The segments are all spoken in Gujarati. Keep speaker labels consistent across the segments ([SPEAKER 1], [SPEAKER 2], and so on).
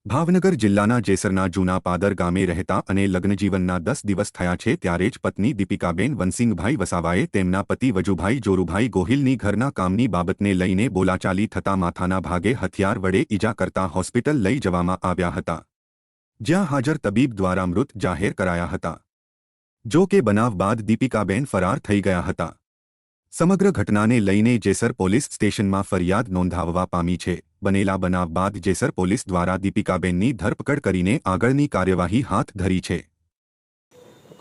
[SPEAKER 1] ભાવનગર જિલ્લાના જેસરના જૂના પાદર ગામે રહેતા અને લગ્નજીવનના 10 દિવસ થયા છે ત્યારે જ પત્ની દીપિકાબેન વનસિંગભાઈ વસાવાએ તેમના પતિ વજુભાઈ જોરુભાઈ ગોહિલની ઘરના કામની બાબતને લઈને બોલાચાલી થતા માથાના ભાગે હથિયાર વડે ઈજા કરતા હોસ્પિટલ લઈ જવામાં આવ્યા હતા, જ્યાં હાજર તબીબ દ્વારા મૃત જાહેર કરાયા હતા। જો કે બનાવ બાદ દીપિકાબેન ફરાર થઈ ગયા હતા। સમગ્ર ઘટનાને લઈને જેસર પોલીસ સ્ટેશનમાં ફરિયાદ નોંધાવવા પામી છે। બનેલા બનાવ બાદ જેસર પોલીસ દ્વારા દીપિકાબેનની ધરપકડ કરીને આગળની કાર્યવાહી હાથ ધરી છે।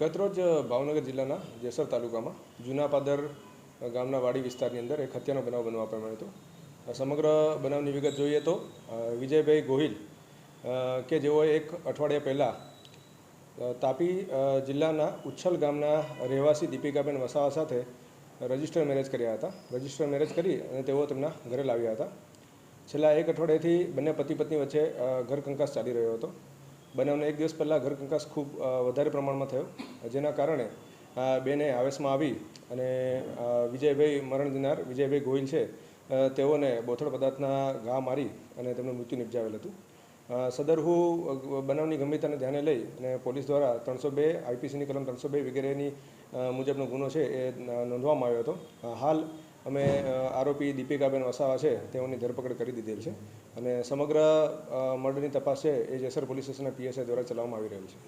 [SPEAKER 2] ગતરોજ ભાવનગર જિલ્લાના જેસર તાલુકામાં જૂના પાદર ગામના વાડી વિસ્તારની અંદર એક હત્યાનો બનાવ બનવા પામ્યો હતો। સમગ્ર બનાવની વિગત જોઈએ તો વિજયભાઈ ગોહિલ કે જેઓ એક અઠવાડિયા પહેલાં તાપી જિલ્લાના ઉચ્છલ ગામના રહેવાસી દીપિકાબેન વસાવા સાથે રજિસ્ટર મેરેજ કર્યા હતા। રજિસ્ટર મેરેજ કરી અને તેઓ તેમના ઘરે લાવ્યા હતા। છેલ્લા એક અઠવાડિયાથી બંને પતિ પત્ની વચ્ચે ઘર કંકાસ ચાલી રહ્યો હતો। બનાવને એક દિવસ પહેલાં ઘર કંકાસ ખૂબ વધારે પ્રમાણમાં થયો, જેના કારણે બેને આવેશમાં આવી અને વિજયભાઈ મરણ જનાર વિજયભાઈ ગોહિલ છે તેઓને બોથડ પદાર્થના ઘા મારી અને તેમનું મૃત્યુ નિપજાવેલ હતું। સદરહુ બનાવની ગંભીરતાને ધ્યાને લઈ અને પોલીસ દ્વારા 302 આઈપીસીની કલમ 302 વગેરેની મુજબનો ગુનો છે એ નોંધવામાં આવ્યો હતો। હાલ અમે આરોપી દીપિકાબેન વસાવા છે તેઓની ધરપકડ કરી દીધેલ છે અને સમગ્ર મર્ડરની તપાસ છે એ જેસર પોલીસ સ્ટેશનના પીએસઆઈ દ્વારા ચલાવવામાં આવી રહેલ છે।